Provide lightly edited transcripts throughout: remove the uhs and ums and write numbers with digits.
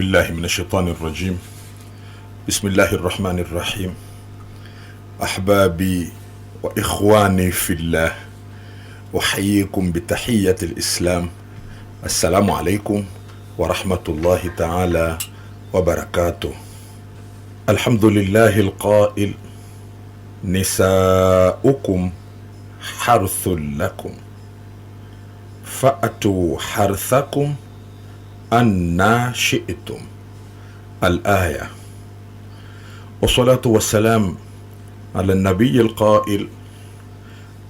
بالله من الشيطان الرجيم. بسم الله الرحمن الرحيم. أحبابي وإخواني في الله، أحييكم بتحية الإسلام. السلام عليكم ورحمة الله تعالى وبركاته. الحمد لله القائل: نساؤكم حرث لكم فأتوا حرثكم أن شئتم. الآية. والصلاة والسلام على النبي القائل: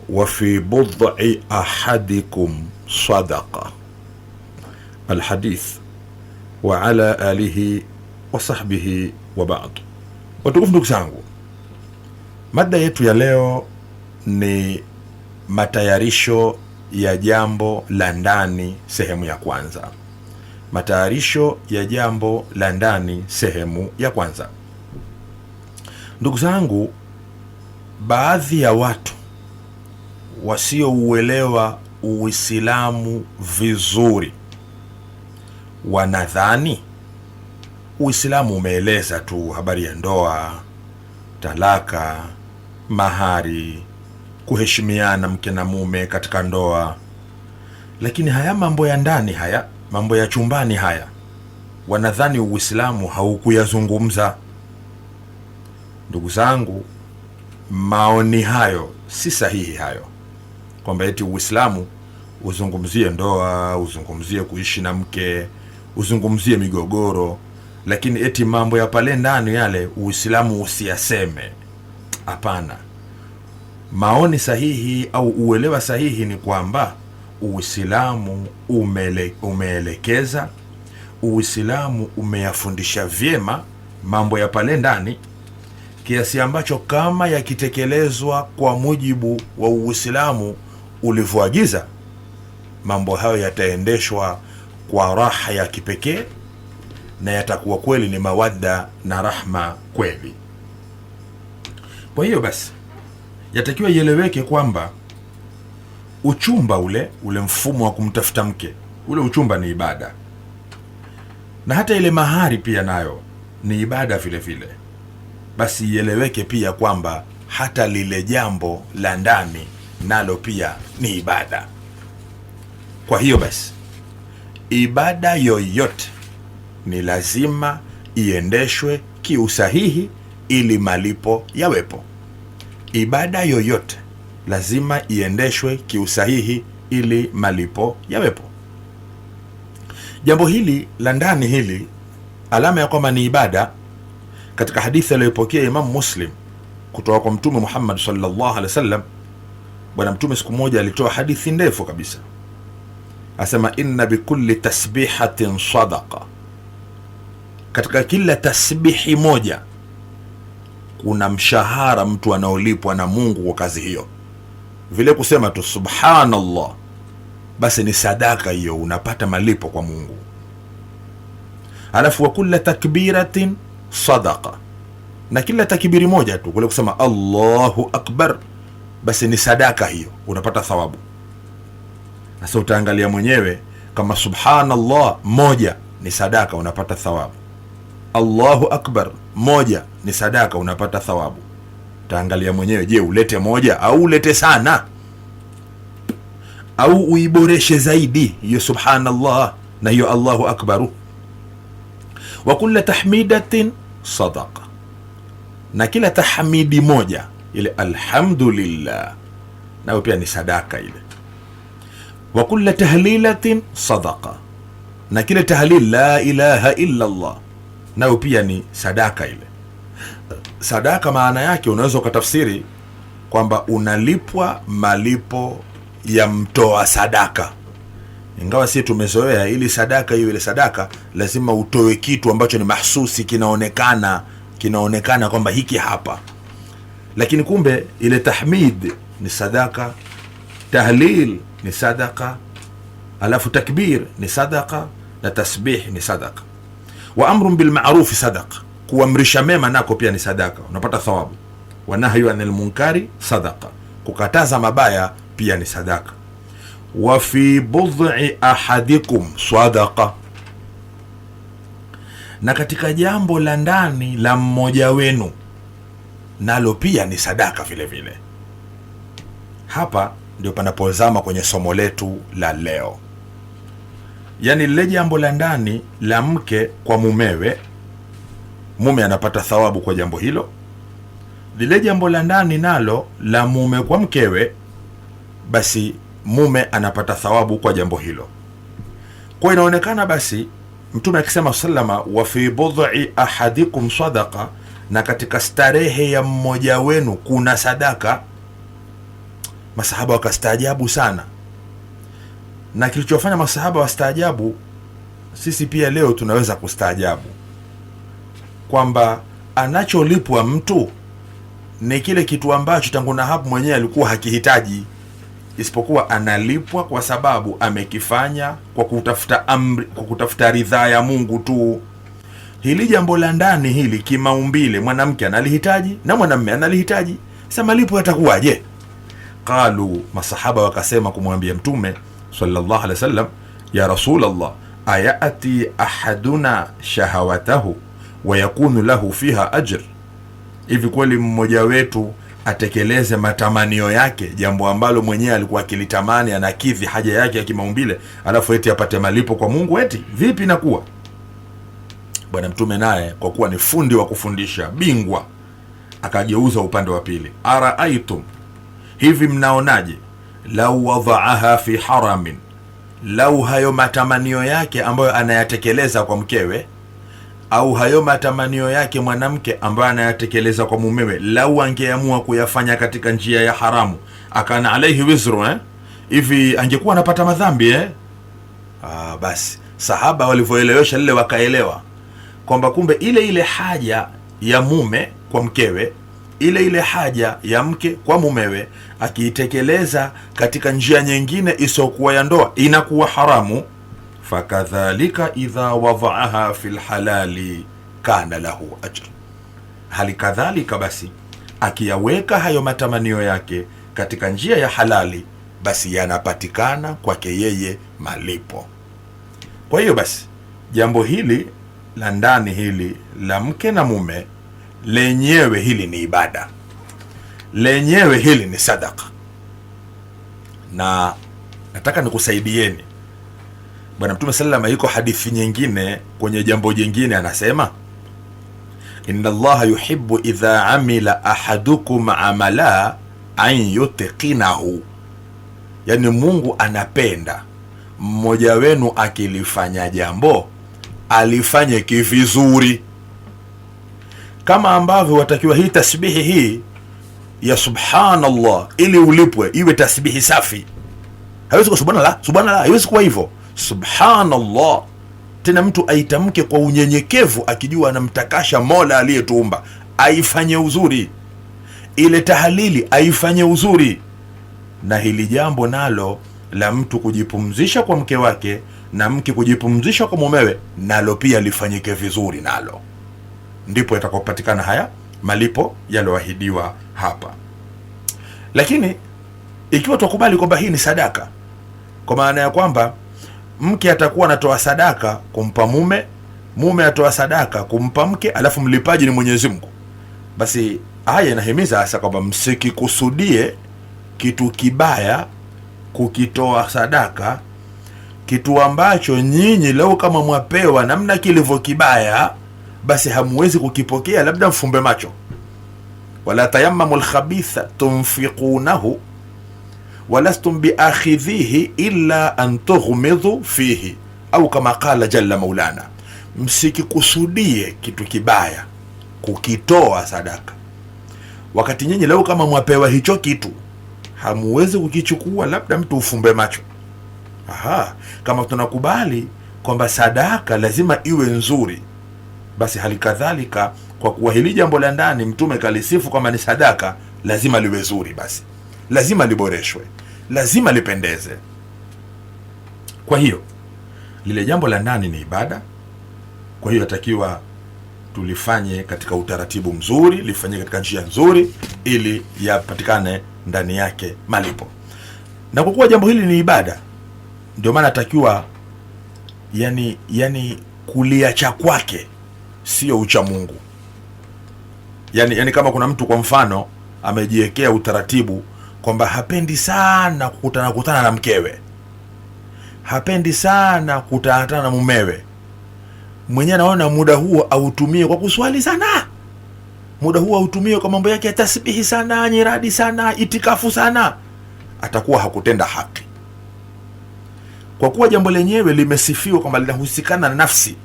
وفي بضع أحدكم صدقة. الحديث. وعلى آله وصحبه وبعد. Watukufu ndugu zangu, mada yetu ya leo ni matayarisho ya jambo la ndani sehemu ya kwanza. Matayarisho ya jambo la ndani sehemu ya kwanza. Ndugu zangu, baadhi ya watu wasiouelewa Uislamu vizuri wanadhani Uislamu umeeleza tu habari ya ndoa, talaka, mahari, kuheshimiana mke na mume katika ndoa. Lakini haya mambo ya ndani, haya mambo ya chumbani, haya wanadhani Uislamu haukuyazungumza. Ndugu zangu, maoni hayo si sahihi, hayo kwamba eti Uislamu uzungumzie ndoa, uzungumzie kuishi na mke, uzungumzie migogoro, lakini eti mambo ya pale ndani yale Uislamu usiyaseme. Hapana. Maoni sahihi au uelewa sahihi ni kwamba Uislamu umeelekeza, Uislamu umeyafundisha vyema mambo ya pale ndani, kiasi ambacho kama yakitekelezwa kwa mujibu wa Uislamu ulivyoagiza, mambo hayo yataendeshwa kwa raha ya kipekee na yatakuwa kweli ni mawadda na rahma kweli. Kwa hiyo basi, yatakiwa ieleweke kwamba uchumba ule mfumo wa kumtafuta mke, ule uchumba ni ibada, na hata ile mahari pia nayo ni ibada vile vile. Basi ieleweke pia kwamba hata lile jambo la ndani nalo pia ni ibada. Kwa hiyo basi, ibada yoyote ni lazima iendeshwe kiusahihi ili malipo yawepo. Ibada yoyote lazima iendeshwe kiusahihi ili malipo yawepo. Jambo hili la ndani hili, alama ya kwamba ni ibada, katika hadithi aliyopokea Imam Muslim kutoka kwa Mtume Muhammad sallallahu alaihi wasallam. Bwana Mtume siku moja alitoa hadithi ndefu kabisa, asema: inna bikulli tasbihatin sadaqa, katika kila tasbihi moja kuna mshahara mtu anaolipwa na Mungu kwa kazi hiyo. Vile kusema tu subhanallah, basi ni sadaka hiyo, unapata malipo kwa Mungu. Alafu wa kulla takbiratin sadaqa, na kila takbiri moja tu, kule kusema Allahu akbar, basi ni sadaka hiyo, unapata thawabu. Sasa utaangalia mwenyewe, kama subhanallah moja ni sadaka, unapata thawabu. Allahu akbar moja ni sadaka, unapata thawabu. Utaangalia mwenyewe, je, ulete moja au ulete sana, au uiboreshe zaidi hiyo subhanallah na hiyo Allahu akbaru. Wa kulla tahmidatin sadaqa, na kila tahmidi moja, ile alhamdulillah, nayo pia ni sadaka ile. Wa kulla tahlilatin sadaqa, na kile tahlil la ilaha illa Allah, nayo pia ni sadaka ile. Sadaka maana yake unaweza ukatafsiri kwamba unalipwa malipo ya mtoa sadaka, ingawa si tumezoea ili sadaka hiyo, ile sadaka lazima utoe kitu ambacho ni mahsusi, kinaonekana kwamba hiki hapa. Lakini kumbe ile tahmid ni sadaka, tahlil ni sadaka, alafu takbir ni sadaka, na tasbih ni sadaka. Wa amrun bil ma'ruf sadaka, kuamrisha mema nako pia ni sadaka, unapata thawabu. Wa nahyu anil munkari sadaka, kukataza mabaya pia ni sadaka. Wa fi bud'i ahadikum sadaqa, na katika jambo la ndani la mmoja wenu nalo pia ni sadaka vile vile. Hapa ndio panapozama kwenye somo letu la leo. Yaani lile jambo la ndani la mke kwa mumewe, mume anapata thawabu kwa jambo hilo. Lile jambo la ndani nalo la mume kwa mkewe, basi mume anapata thawabu kwa jambo hilo. Kwa inaonekana basi Mtume akisema sallama, wa fi bud'i ahadikum sadaqa, na katika starehe ya mmoja wenu kuna sadaka. Masahaba wakastaajabu sana, na kilichofanya masahaba wastaajabu, sisi pia leo tunaweza kustaajabu, kwamba anacholipwa mtu ni kile kitu ambacho tangu na hapo mwenyewe alikuwa hakihitaji, isipokuwa analipwa kwa sababu amekifanya kwa kutafuta amri, kwa kutafuta ridhaa ya Mungu tu. Hili jambo la ndani hili kimaumbile mwanamke analihitaji na mwanamume analihitaji. Sasa malipo yatakuwaje? Qalu, masahaba wakasema kumwambia Mtume sallallahu alaihi wasallam, ya Rasulullah, ayati ahaduna shahawatahu wa yakunu lahu fiha ajr, hivi kweli mmoja wetu atekeleze matamanio yake, jambo ambalo mwenyewe alikuwa akilitamani, anakidhi haja yake ya kimaumbile, alafu eti apate malipo kwa Mungu? Eti vipi inakuwa? Bwana Mtume naye kwa kuwa ni fundi wa kufundisha, bingwa, akageuza upande wa pili. Araaitum, hivi mnaonaje, lau wadhaaha fi haramin, lau hayo matamanio yake ambayo anayatekeleza kwa mkewe, au hayo matamanio yake mwanamke ambayo anayatekeleza kwa mumewe, lau angeamua kuyafanya katika njia ya haramu, akana alaihi wizru, hivi angekuwa anapata madhambi basi sahaba walivyoelewesha lile wakaelewa kwamba kumbe ile haja ya mume kwa mkewe, ile haja ya mke kwa mumewe, akiitekeleza katika njia nyingine isiyokuwa ya ndoa inakuwa haramu. Fakadhalika idha wadhaaha fil halali kana lahu ajr, hali kadhalika basi akiyaweka hayo matamanio yake katika njia ya halali, basi yanapatikana kwake yeye malipo. Kwa hiyo basi jambo hili la ndani hili la mke na mume, lenyewe hili ni ibada, lenyewe hili ni sadaka. Na nataka nikusaidieni. Bwana Mtume sallallahu alayhi wasallam, yuko hadithi nyingine kwenye jambo jingine anasema, inna Allaha yuhibbu idha amila ahadukum amala an yutqinahu, yani Mungu anapenda mmoja wenu akilifanya jambo alifanye kivizuri. Kama ambavyo watakiwa hii tasbihi hii ya subhanallah ili ulipwe iwe tasbihi safi, haiwezi kuwa subhanallah, haiwezi kuwa hivyo. Subhanallah tena mtu aitamke kwa unyenyekevu, akijua anamtakasha Mola aliyetuumba, aifanye uzuri. Ile tahalili aifanye uzuri. Na hili jambo nalo la mtu kujipumzisha kwa mke wake na mke kujipumzisha kwa mumewe, nalo pia lifanyike vizuri, nalo ndipo yatakapopatikana haya malipo yaloahidiwa hapa. Lakini ikiwa tukubali kwamba hii ni sadaka, kwa maana ya kwamba mke atakuwa anatoa sadaka kumpa mume, mume atoa sadaka kumpa mke, alafu mlipaji ni Mwenyezi Mungu, basi haya inahimiza hasa kwamba msikikusudie kitu kibaya kukitoa sadaka, kitu ambacho nyinyi leo kama mwapewa namna kilivyo kibaya, basi hamuwezi kukipokea, labda mfumbe macho. Wala tayammamul khabitha tunfiqunahu walastum biakhidhihi illa an tughmidhu fihi, au kama qala jalla maulana, msikikusudie kitu kibaya kukitoa sadaka, wakati nyinyi leo kama mwapewa hicho kitu hamuwezi kukichukua, labda mtu ufumbe macho. Kama tunakubali kwamba sadaka lazima iwe nzuri, basi hali kadhalika kwa kuwa hili jambo la ndani Mtume kalisifu kama ni sadaka, lazima liwe zuri, basi lazima liboreshwe, lazima lipendeze. Kwa hiyo lile jambo la ndani ni ibada, kwa hiyo yatakiwa tulifanye katika utaratibu mzuri, lifanye katika njia nzuri, ili yapatikane ndani yake malipo. Na kwa kuwa jambo hili ni ibada, ndio maana atakiwa yani kuliacha kwake sio ucha Mungu. Yani kama kuna mtu kwa mfano amejiwekea utaratibu kwamba hapendi sana kukutana na mkewe, hapendi sana kukutana na mumewe, mwenyewe anaona muda huo autumie kwa kuswali sana, muda huo autumie kwa mambo yake ya tasbihi sana, nyiradi sana, itikafu sana, atakuwa hakutenda haki. Kwa kuwa jambo lenyewe limesifiwa kwamba linahusikana na nafsi,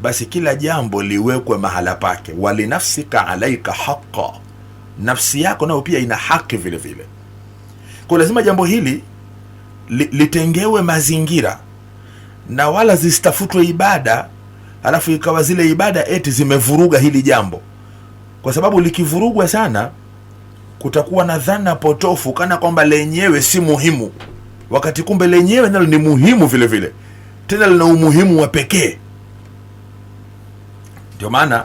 basi kila jambo liwekwe mahala pake. Walinafsika alaika haqa, nafsi yako nayo pia ina haki vile vile. Kwa lazima jambo hili litengewe mazingira, na wala zisitafutwe ibada halafu ikawa zile ibada eti zimevuruga hili jambo, kwa sababu likivurugwa sana kutakuwa na dhana potofu kana kwamba lenyewe si muhimu, wakati kumbe lenyewe nalo ni muhimu vile vile, tena lina umuhimu wa pekee. Ndio maana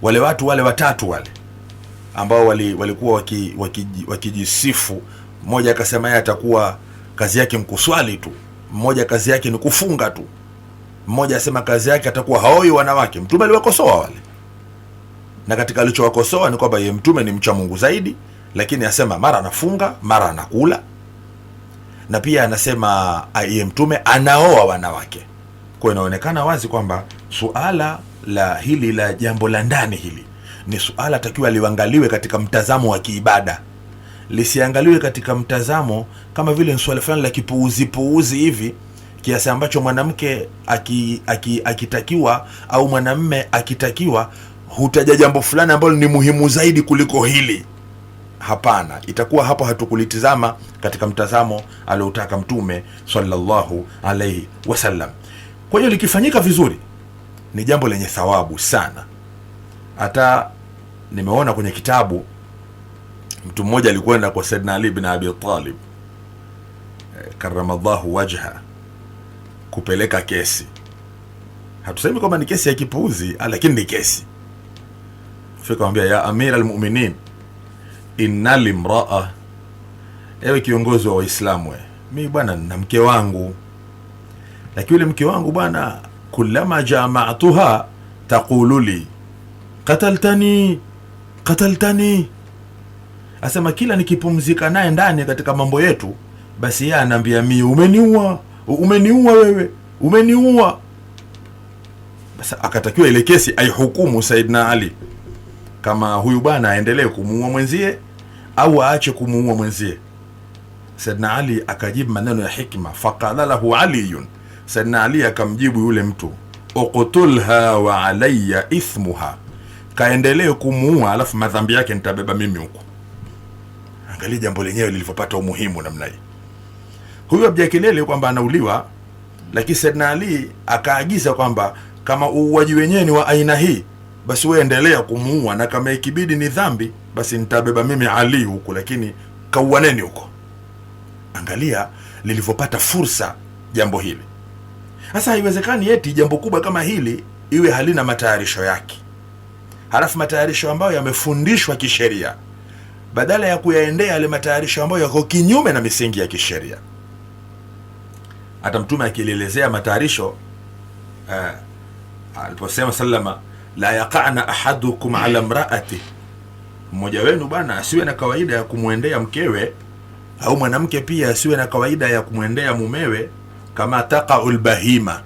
wale watu wale watatu wale ambao walikuwa wakijisifu, mmoja akasema yeye atakuwa kazi yake mkuswali tu, mmoja kazi yake ni kufunga tu, mmoja asema kazi yake atakuwa haoi wanawake. Mtume aliwakosoa wale, na katika alichowakosoa ni kwamba yeye mtume ni mcha Mungu zaidi, lakini asema mara anafunga mara anakula, na pia anasema yeye mtume anaoa wanawake. Kwa inaonekana wazi kwamba suala la hili la jambo la ndani hili ni suala takiwa liangaliwe katika mtazamo wa kiibada, lisiangaliwe katika mtazamo kama vile swala fulani la kipuuzi hivi, kiasi ambacho mwanamke akitakiwa au mwanamme akitakiwa hutaja jambo fulani ambalo ni muhimu zaidi kuliko hili. Hapana, itakuwa hapo hatukulitizama katika mtazamo aliotaka Mtume sallallahu alaihi wasallam. Kwa hiyo likifanyika vizuri ni jambo lenye thawabu sana. Hata nimeona kwenye kitabu mtu mmoja alikwenda kwa Saidna Ali bin Abi Talib karamallahu wajha kupeleka kesi. Hatusemi kwamba ni kesi ya kipuuzi, lakini ni kesi. Fika kumwambia, ya Amir al-Mu'minin, inna limraa, ewe kiongozi wa Waislamu, mimi bwana na mke wangu, lakini yule mke wangu bwana, kullama jama'tuha taqulu li qataltani. Asema kila nikipumzika naye ndani katika mambo yetu, basi yeye ananiambia mimi, umeniua wewe, umeniua. Basi akatakiwa ile kesi aihukumu Saidna Ali kama huyu bwana aendelee kumuua mwenzie au aache kumuua mwenzie. Saidna Ali akajibu maneno ya hikma, faqala lahu Aliyun, Saidna Ali akamjibu yule mtu, uqtulha wa alayya ithmuha, kaendelee kumuua alafu madhambi yake nitabeba mimi huko. Angalia jambo lenyewe lilivyopata umuhimu namna hii. Huyu abja kelele kwamba anauliwa, lakini Saidna Ali akaagiza kwamba kama uuaji wenyewe ni wa aina hii, basi wewe endelea kumuua, na kama ikibidi ni dhambi, basi nitabeba mimi Ali huko, lakini kauaneni huko. Angalia lilivyopata fursa jambo hili. Sasa haiwezekani eti jambo kubwa kama hili iwe halina matayarisho yake, halafu matayarisho ambayo yamefundishwa kisheria, badala ya kuyaendea yale matayarisho ambayo yako kinyume na misingi ya kisheria. Hata Mtume akielezea matayarisho aliposema sallama, la yaqa'na ahadukum ala imra'ati, mmoja wenu bwana asiwe na kawaida ya kumwendea mkewe, au mwanamke pia asiwe na kawaida ya kumwendea mumewe, kama taqa'ul bahima,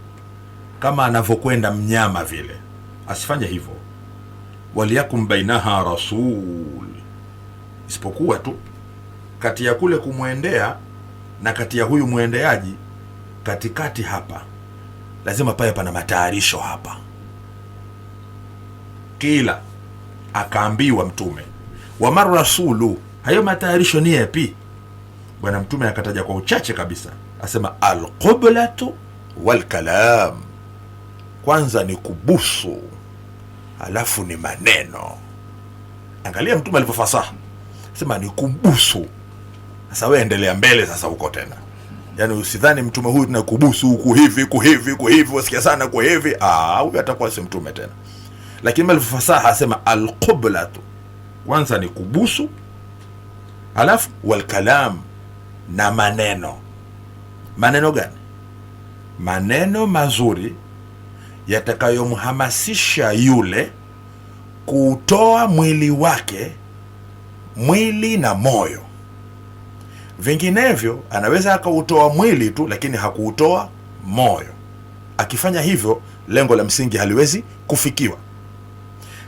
kama anavyokwenda mnyama vile, asifanye hivyo. Waliyakum bainaha rasul, isipokuwa tu kati ya kule kumwendea na kati ya huyu mwendeaji, katikati hapa lazima pawe pana matayarisho hapa. Kila akaambiwa Mtume, wa mar rasulu, hayo matayarisho ni yapi? Bwana Mtume akataja kwa uchache kabisa, asema alqiblatu wal kalam, kwanza ni kubusu, alafu ni maneno. Angalia Mtume alivyofasaha, sema ni kubusu. Sasa wewe endelea mbele sasa huko tena, yani usidhani Mtume huyu tunakubusu huku hivi wasikia sana kwa hivi, huyu atakuwa si Mtume tena. Lakini alivyofasaha asema alqiblatu, kwanza ni kubusu, alafu wal kalam, na maneno. Maneno gani? Maneno mazuri yatakayomhamasisha yule kutoa mwili wake, mwili na moyo. Vinginevyo anaweza akautoa mwili tu, lakini hakuutoa moyo. Akifanya hivyo, lengo la msingi haliwezi kufikiwa.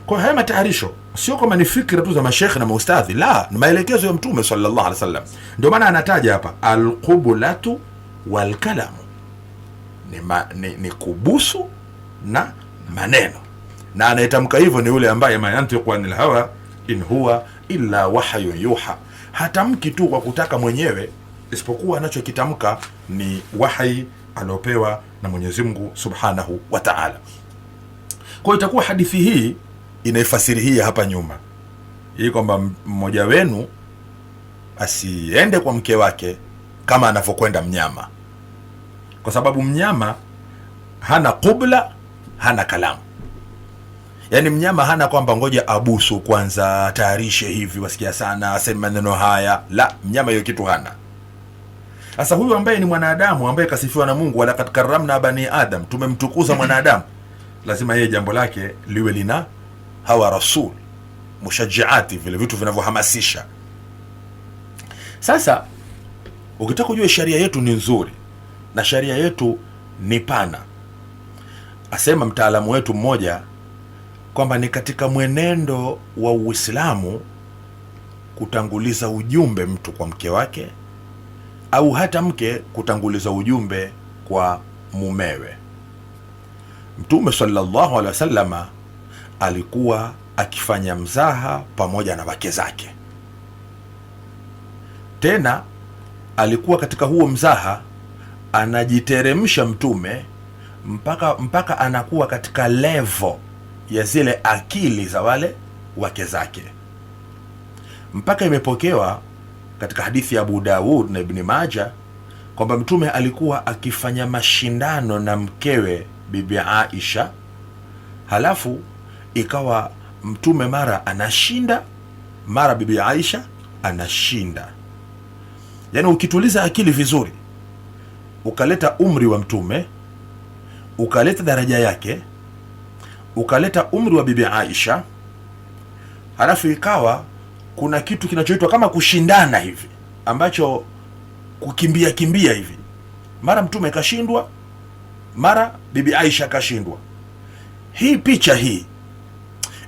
Kwa haya matayarisho sio kama ni fikra tu za mashekhe na maustadhi, la, ni maelekezo ya Mtume sallallahu alaihi wasallam. Ndio maana anataja hapa alqublatu walkalamu, ni kubusu na maneno, na anayetamka hivyo ni yule ambaye mayantiqu anil hawa in huwa illa wahyun yuha. Hatamki tu kwa kutaka mwenyewe, isipokuwa anachokitamka ni wahi aliopewa na Mwenyezi Mungu Subhanahu wa Ta'ala. Kwa hiyo itakuwa hadithi hii inaifasiri hii hapa nyuma, hii kwamba mmoja wenu asiende kwa mke wake kama anavyokwenda mnyama, kwa sababu mnyama hana qubla, hana kalamu. Yani mnyama hana kwamba ngoja abusu kwanza, tayarishe hivi, wasikia sana, aseme maneno haya. La, mnyama hiyo kitu hana. Sasa huyu ambaye ni mwanadamu, ambaye kasifiwa na Mungu, wala kad karramna bani Adam, tumemtukuza mwanadamu, lazima yeye jambo lake liwe lina hawa rasul, mushajiati, vile vitu vinavyohamasisha. Sasa ukitaka kujua sharia yetu ni nzuri na sharia yetu ni pana, asema mtaalamu wetu mmoja kwamba ni katika mwenendo wa Uislamu kutanguliza ujumbe mtu kwa mke wake, au hata mke kutanguliza ujumbe kwa mumewe. Mtume sallallahu alaihi wasallama alikuwa akifanya mzaha pamoja na wake zake. Tena alikuwa katika huo mzaha anajiteremsha Mtume mpaka anakuwa katika level ya zile akili za wale wake zake, mpaka imepokewa katika hadithi ya Abu Daud na Ibn Majah kwamba Mtume alikuwa akifanya mashindano na mkewe Bibi Aisha, halafu ikawa Mtume mara anashinda, mara Bibi Aisha anashinda. Yani ukituliza akili vizuri, ukaleta umri wa Mtume, ukaleta daraja yake, ukaleta umri wa Bibi Aisha, halafu ikawa kuna kitu kinachoitwa kama kushindana hivi, ambacho kukimbia kimbia hivi, mara Mtume kashindwa, mara Bibi Aisha kashindwa. Hii picha hii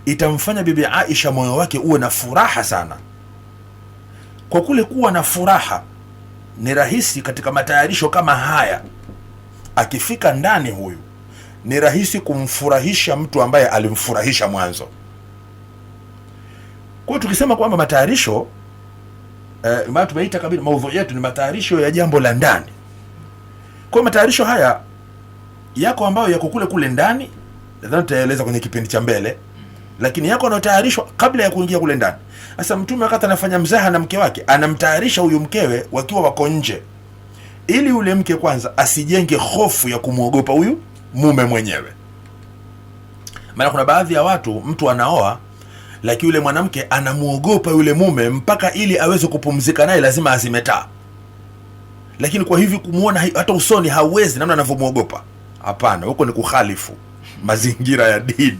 itamfanya Bibi Aisha moyo wake uwe na furaha sana. Kwa kule kuwa na furaha, ni rahisi katika matayarisho kama haya, akifika ndani huyu ni rahisi kumfurahisha mtu ambaye alimfurahisha mwanzo. Kwa tukisema kwamba matayarisho maana tumeita kabisa maudhui yetu ni matayarisho ya jambo la ndani. Kwa matayarisho haya yako ambayo yako kule ndani, nadhani tutaeleza kwenye kipindi cha mbele, lakini yako yanayotayarishwa kabla ya kuingia kule ndani. Sasa Mtume wakati anafanya mzaha na mke wake, anamtayarisha huyu mkewe wakiwa wako nje, ili yule mke kwanza asijenge hofu ya kumwogopa huyu mume mwenyewe. Maana kuna baadhi ya watu, mtu anaoa lakini yule mwanamke anamuogopa yule mume, mpaka ili aweze kupumzika naye lazima azimetaa. Lakini kwa hivi kumuona hata usoni hawezi, namna anavyomuogopa. Hapana, huko ni kukhalifu mazingira ya dini.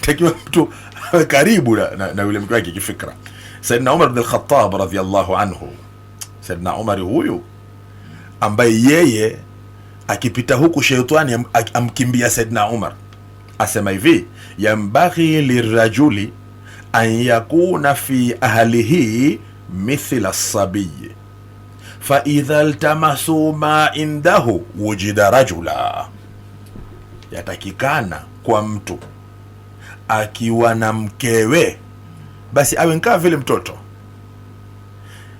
Takiwa mtu awe karibu na yule mke wake kifikra. Sayyidina Umar ibn al-Khattab radhiyallahu anhu, Sayyidina Umar huyu ambaye yeye akipita huku sheitani amkimbia Sayyidina Umar, asema hivi: yambaghi lirajuli an yakuna fi ahlihi mithla as-sabiy fa idha iltamasu ma indahu wujida rajula. Yatakikana kwa mtu akiwa na mkewe basi awe kama vile mtoto,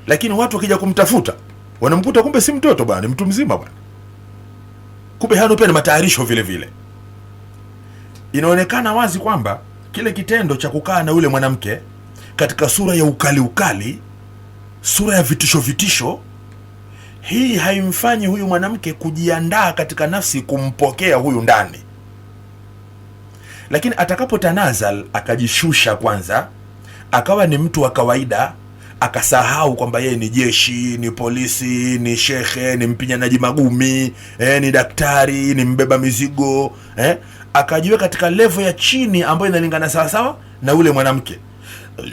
lakini watu wakija kumtafuta wanamkuta kumbe si mtoto bwana, ni mtu mzima bwana, kumbe hano pia ni matayarisho vile vile. Inaonekana wazi kwamba kile kitendo cha kukaa na yule mwanamke katika sura ya ukali, sura ya vitisho, hii haimfanyi huyu mwanamke kujiandaa katika nafsi kumpokea huyu ndani. Lakini atakapotanazal, akajishusha kwanza, akawa ni mtu wa kawaida, akasahau kwamba yeye ni jeshi, ni polisi, ni shekhe, ni mpiganaji magumi, ni daktari, ni mbeba mizigo, akajiweka katika level ya chini ambayo inalingana sawa sawa na yule mwanamke.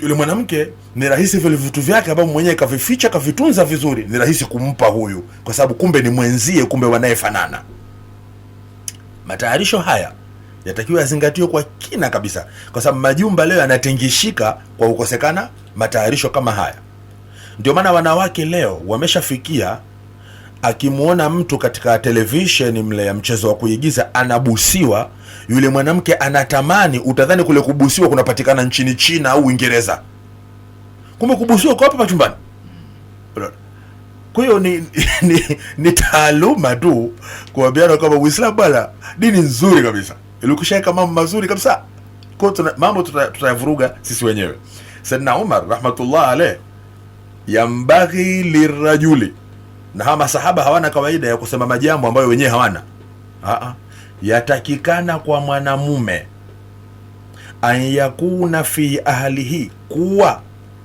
Yule mwanamke ni rahisi vile vitu vyake ambavyo mwenyewe kavificha, kavitunza vizuri, ni rahisi kumpa huyu, kwa sababu kumbe ni mwenzie, kumbe wanayefanana. Matayarisho haya yatakiwa yazingatiwe kwa kina kabisa, kwa sababu majumba leo yanatingishika kwa kukosekana matayarisho kama haya. Ndio maana wanawake leo wameshafikia, akimuona mtu katika television mle ya mchezo wa kuigiza anabusiwa, yule mwanamke anatamani, utadhani kule kubusiwa kunapatikana nchini China au Uingereza, kumbe kubusiwa kwa hapa chumbani. Kwa hiyo ni taaluma tu kuambiana kwamba Uislamu bwana dini nzuri kabisa, ilikwishaeka mambo mazuri kabisa. Kwa mambo tutayavuruga sisi wenyewe. Sayyidina Umar rahmatullah alayh, yambaghi lirajuli, na hawa masahaba hawana kawaida ya kusema majambo ambayo wenyewe hawana. Yatakikana kwa mwanamume an yakuna fi ahlihi, kuwa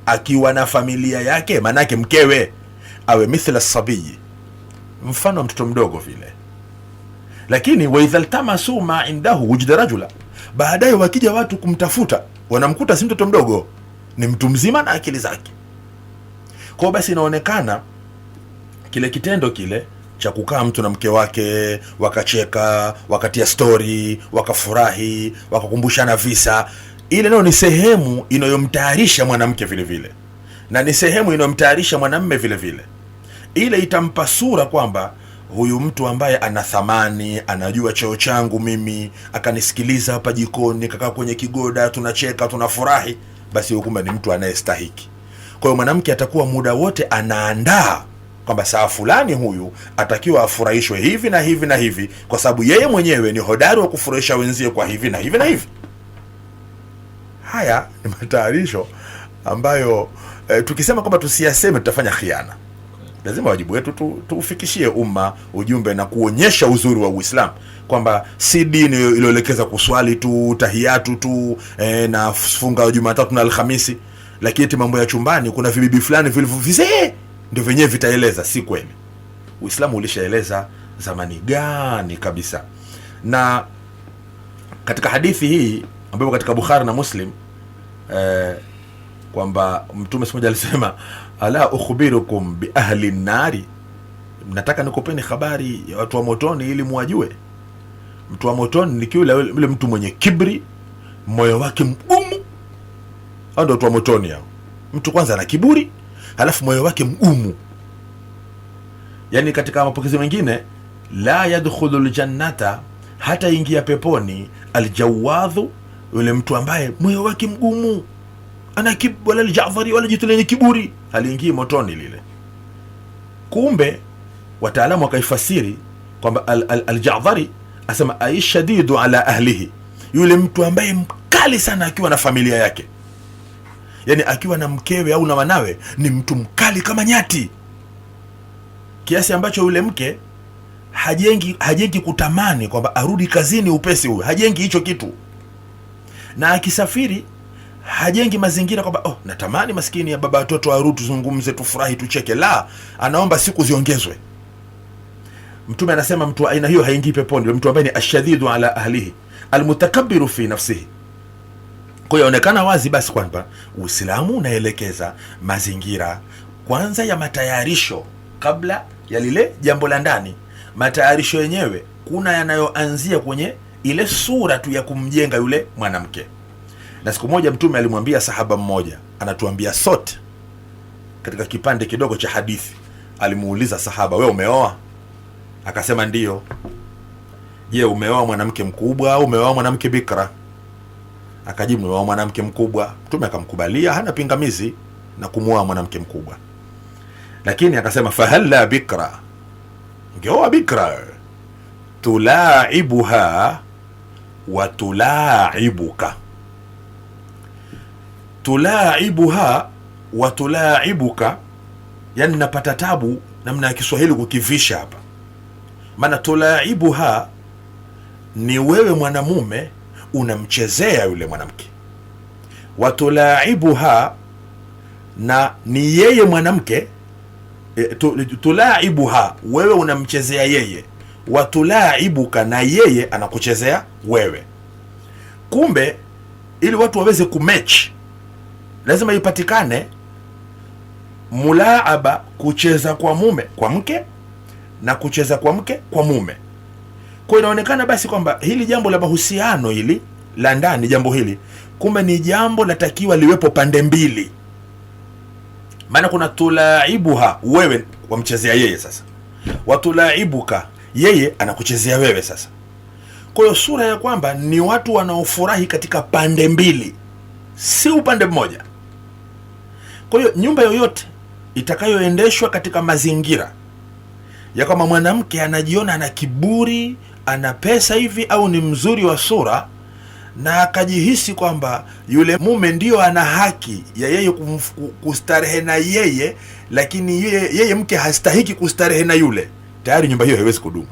akiwa na familia yake, manake mkewe awe mithla sabiyi, mfano mtoto mdogo vile. Lakini wa idha tamasu ma indahu wujida rajula, baadaye wakija watu kumtafuta wanamkuta si mtoto mdogo, ni mtu mzima na akili zake. Kwa basi inaonekana kile kitendo kile cha kukaa mtu na mke wake, wakacheka, wakatia story, wakafurahi, wakakumbushana visa, ile ndio ni sehemu inayomtayarisha mwanamke vile vile, na ni sehemu inayomtayarisha mwanamume vile vile. Ile itampa sura kwamba huyu mtu ambaye ana thamani, anajua cheo changu mimi, akanisikiliza hapa jikoni, kakaa kwenye kigoda, tunacheka, tunafurahi, basi hukumbe ni mtu anayestahiki. Kwa hiyo mwanamke atakuwa muda wote anaandaa kwamba saa fulani huyu atakiwa afurahishwe hivi na hivi na hivi, kwa sababu yeye mwenyewe ni hodari wa kufurahisha wenzie kwa hivi na hivi na hivi. Haya ni matayarisho ambayo tukisema kwamba tusiyaseme tutafanya khiana. Lazima wajibu wetu tuufikishie umma ujumbe na kuonyesha uzuri wa Uislamu, kwamba si dini iliyoelekeza kuswali tu, tahiyatu tu, na funga Jumatatu na Alhamisi, lakini mambo ya chumbani kuna vibibi fulani vilivyo ndio venyewe vitaeleza. Si kweli. Uislamu ulishaeleza zamani gani kabisa. Na katika hadithi hii ambayo katika Bukhari na Muslim, kwamba Mtume mmoja alisema, ala ukhbirukum bi ahli nari, nataka nikupeni habari ya watu wa motoni ili muwajue. Mtu wa motoni ni yule mtu mwenye kibri, moyo wake mgumu. Hao ndio watu wa motoni hao. Mtu kwanza ana kiburi, halafu moyo wake mgumu. Yani katika mapokezi mengine, la yadkhulul jannata, hata ingia peponi, aljawadhu, yule mtu ambaye moyo wake mgumu, ana wala alja'fari wala jitu lenye kiburi, aliingia motoni lile. Kumbe wataalamu wakaifasiri kwamba alja'fari asema aishadidu ala ahlihi, yule mtu ambaye mkali sana akiwa na familia yake. Yani akiwa na mkewe au na wanawe ni mtu mkali kama nyati, kiasi ambacho yule mke hajengi kutamani kwamba arudi kazini upesi huyo, hajengi hicho kitu. Na akisafiri hajengi mazingira kwamba natamani maskini ya baba watoto arudi tuzungumze, tufurahi, tucheke. La, anaomba siku ziongezwe. Mtume anasema mtu aina hiyo haingii peponi, yule mtu ambaye ni ashadidu ala ahlihi almutakabbiru fi nafsihi. Kwa hiyo onekana wazi basi kwamba Uislamu unaelekeza mazingira kwanza ya matayarisho kabla ya lile jambo la ndani. Matayarisho yenyewe kuna yanayoanzia kwenye ile sura tu ya kumjenga yule mwanamke. Na siku moja Mtume alimwambia sahaba mmoja, anatuambia sote katika kipande kidogo cha hadithi, alimuuliza sahaba, wewe umeoa? Akasema ndiyo. Je, umeoa mwanamke mkubwa au umeoa mwanamke bikra? Akajibu, umeoa mwanamke mkubwa. Mtume akamkubalia, hana pingamizi na kumuoa mwanamke mkubwa. Lakini akasema, fahalla bikra, ungeoa bikra, tulaibuha wa tulaibuka. Tulaibuha wa tulaibuka, yani napata tabu namna ya Kiswahili kukivisha hapa. Maana tulaibuha ni wewe mwanamume unamchezea yule mwanamke, wa tulaibuha na ni yeye mwanamke, tulaibuha wewe unamchezea yeye, watulaibuka, na yeye anakuchezea wewe. Kumbe ili watu waweze kumatch lazima ipatikane mulaaba, kucheza kwa mume kwa mke na kucheza kwa mke kwa mume. Kwa inaonekana basi kwamba hili jambo la mahusiano hili la ndani, jambo hili kumbe ni jambo latakiwa liwepo pande mbili. Maana kuna tulaibuha, wewe wamchezea yeye sasa, watulaibuka, yeye anakuchezea wewe sasa. Kwa hiyo sura ya kwamba ni watu wanaofurahi katika pande mbili, si upande mmoja. Kwa hiyo nyumba yoyote itakayoendeshwa katika mazingira ya kama mwanamke anajiona ana kiburi, ana pesa hivi, au ni mzuri wa sura, na akajihisi kwamba yule mume ndio ana haki ya yeye kustarehe na yeye, lakini yeye mke hastahiki kustarehe na yule, tayari nyumba hiyo haiwezi kudumu.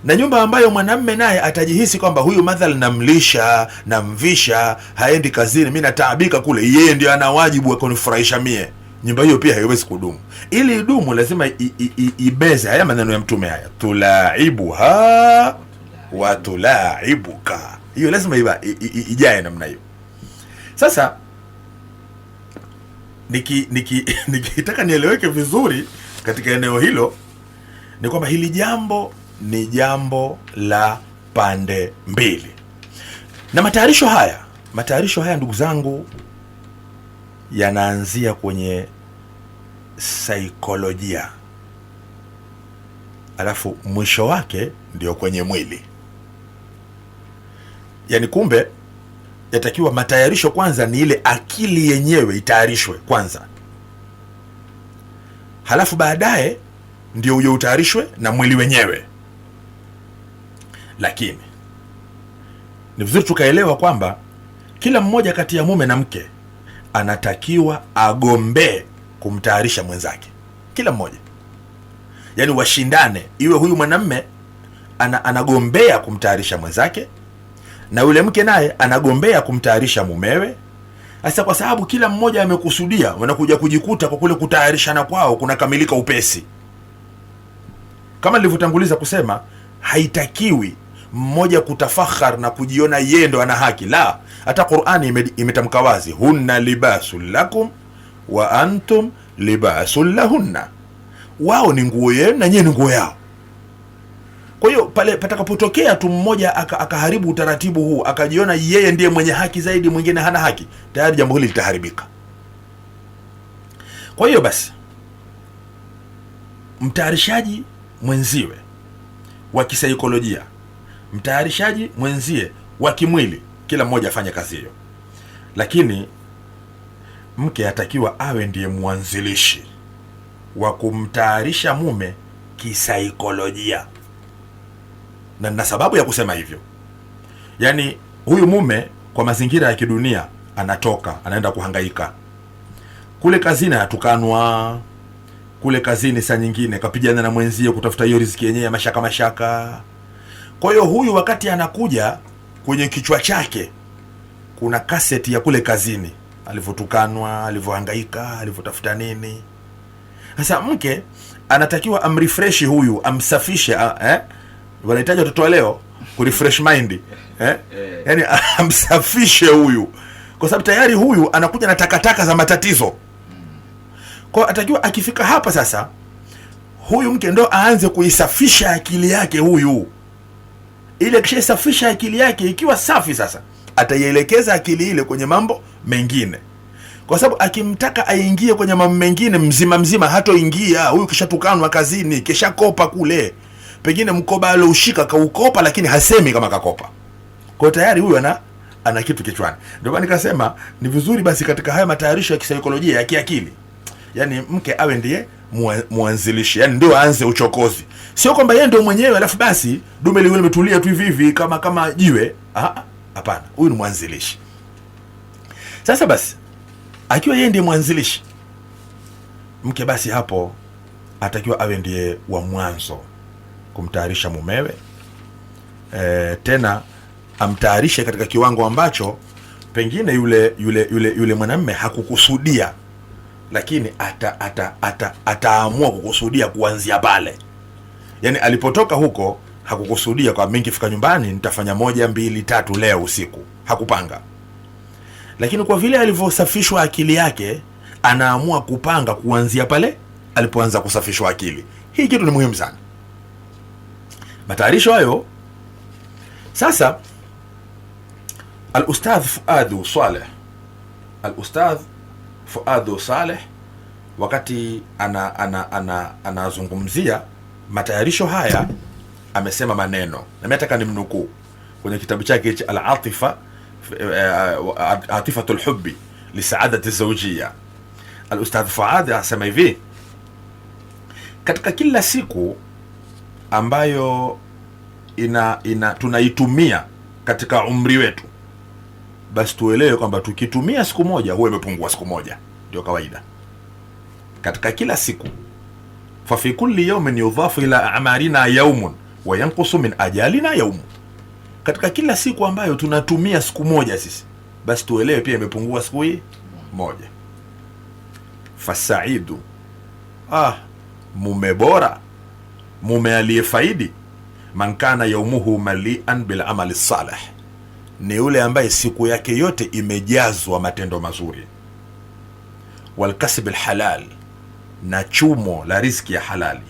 Na nyumba ambayo mwanamme naye atajihisi kwamba huyu madhal namlisha, namvisha, haendi kazini, mimi nataabika kule, yeye ndio ana wajibu wa kunifurahisha mie, nyumba hiyo pia haiwezi kudumu. Ili idumu lazima ibeze haya maneno ya Mtume haya, tulaibuha wa tulaibuka. Hiyo lazima ijae namna hiyo. Sasa nikitaka nieleweke vizuri katika eneo hilo, ni kwamba hili jambo ni jambo la pande mbili. Na matayarisho haya ndugu zangu, yanaanzia kwenye saikolojia, alafu mwisho wake ndio kwenye mwili. Yani kumbe yatakiwa matayarisho kwanza ni ile akili yenyewe itayarishwe kwanza, halafu baadaye ndio uje utayarishwe na mwili wenyewe. Lakini ni vizuri tukaelewa kwamba kila mmoja kati ya mume na mke anatakiwa agombee kumtayarisha mwenzake, kila mmoja. Yani washindane, iwe huyu mwanamme anagombea kumtayarisha mwenzake na yule mke naye anagombea kumtayarisha mumewe. Sasa kwa sababu kila mmoja amekusudia, wanakuja kujikuta kwa kule kutayarishana kwao kunakamilika upesi. Kama nilivyotanguliza kusema, haitakiwi mmoja kutafakhar na kujiona yeye ndo ana haki. La, hata Qur'ani imetamka wazi, hunna libasul lakum wa antum libasul lahunna. Wao ni nguo yenu na nyinyi ni nguo yao. Kwa hiyo pale patakapotokea tu mmoja akaharibu utaratibu huu, akajiona yeye ndiye mwenye haki zaidi, mwingine hana haki, tayari jambo hili litaharibika. Kwa hiyo basi, mtayarishaji mwenziwe wa kisaikolojia, mtayarishaji mwenzie wa kimwili, kila mmoja afanye kazi hiyo. Lakini mke atakiwa awe ndiye mwanzilishi wa kumtayarisha mume kisaikolojia. Na nina sababu ya kusema hivyo. Yani huyu mume kwa mazingira ya kidunia anatoka, anaenda kuhangaika. Kule kazini atukanwa, kule kazini saa nyingine kapigana na mwenzie kutafuta hiyo riziki yenyewe ya mashaka. Kwa hiyo huyu wakati anakuja, kwenye kichwa chake kuna kaseti ya kule kazini, alivyotukanwa, alivyohangaika, alivyotafuta nini. Sasa mke anatakiwa amrefresh huyu, amsafishe, wanahitaji watoto leo kurefresh mind, yani amsafishe huyu, kwa sababu tayari huyu anakuja na takataka za matatizo. Kwa atakiwa akifika hapa sasa, huyu mke ndo aanze kuisafisha akili yake huyu. Ile akishasafisha akili yake ikiwa safi, sasa ataielekeza akili ile kwenye mambo mengine. Kwa sababu akimtaka aingie kwenye mambo mengine mzima hatoingia. Huyu kishatukanwa kazini, kishakopa kule, pengine mkoba aloushika kaukopa, lakini hasemi kama kakopa. Kwa tayari huyu ana kitu kichwani. Ndio maana nikasema ni vizuri basi katika haya matayarisho ya kisaikolojia ya kiakili, yani mke awe ndiye mwanzilishi, yani ndio aanze uchokozi. Sio kwamba yeye ndio mwenyewe alafu basi dume liwe limetulia tu hivi kama jiwe. Hapana, huyu ni mwanzilishi. Sasa basi akiwa yeye ndiye mwanzilishi, mke basi hapo atakiwa awe ndiye wa mwanzo kumtayarisha mumewe. Tena amtayarishe katika kiwango ambacho pengine yule mwanamume hakukusudia, lakini ataamua kukusudia kuanzia pale. Yani alipotoka huko hakukusudia kwa mimi nikifika nyumbani nitafanya 1, 2, 3 leo usiku, hakupanga. Lakini kwa vile alivyosafishwa akili yake, anaamua kupanga kuanzia pale alipoanza kusafishwa akili. Hii kitu ni muhimu sana, matayarisho hayo. Sasa al-Ustadh Fuad Saleh wakati anazungumzia matayarisho haya amesema maneno, na mimi nataka nimnukuu kwenye kitabu chake cha al-Atifa Atifatul Hubbi li Saadati Zawjiyya. Al-Ustadh Fuad asema hivi: katika kila siku ambayo tunaitumia katika umri wetu, basi tuelewe kwamba tukitumia siku moja huwa imepungua siku moja, ndio kawaida. Katika kila siku, fa fi kulli yawmin yudhafu ila a'marina yawmun wa yanqusu min ajalina yawm, katika kila siku ambayo tunatumia siku moja sisi, basi tuelewe pia imepungua siku hii moja. Fasaidu, mume bora, mume aliyefaidi, man kana yawmuhu malian bil amali salih, ni yule ambaye siku yake yote imejazwa matendo mazuri, wal kasb al halal, na chumo la riziki ya halali,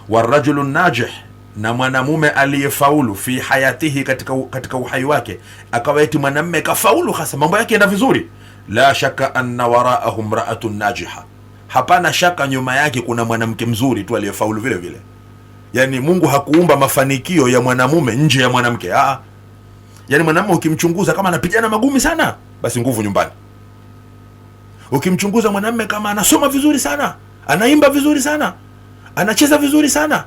warajulu najih, na mwanamume aliyefaulu, fi hayatihi, katika uhai wake, akawa eti mwanamume kafaulu hasa mambo yake yenda vizuri, la shaka anna waraahu imra'atun najiha, hapana shaka nyuma yake kuna mwanamke mzuri tu aliyefaulu vile vile. Yani Mungu hakuumba mafanikio ya mwanamume nje ya mwanamke. Yani mwanamume ukimchunguza kama anapigana magumi sana, basi nguvu nyumbani. Ukimchunguza mwanamume kama anasoma vizuri sana, anaimba vizuri sana, anacheza vizuri sana,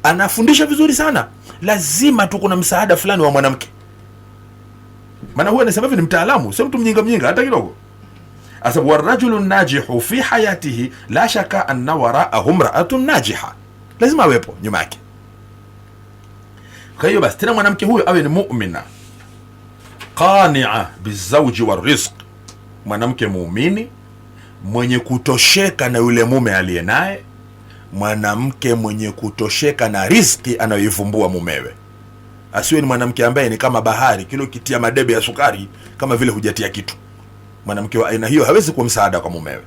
anafundisha vizuri sana, lazima tu kuna msaada fulani wa mwanamke. Maana huwa anasema hivi ni mtaalamu, sio mtu mjinga hata kidogo. Asabu warajulu najihu fi hayatihi la shaka anna waraahu imra'atun najiha, lazima awepo nyuma yake. Kwa hiyo basi tena mwanamke huyo awe ni mu'mina qani'a bizawji warizq, mwanamke muumini mwenye kutosheka na yule mume aliye naye, mwanamke mwenye kutosheka na riziki anayoivumbua mumewe. Asiwe ni mwanamke ambaye ni kama bahari, kile ukitia madebe ya sukari kama vile hujatia kitu. Mwanamke wa aina hiyo hawezi kuwa msaada kwa mumewe.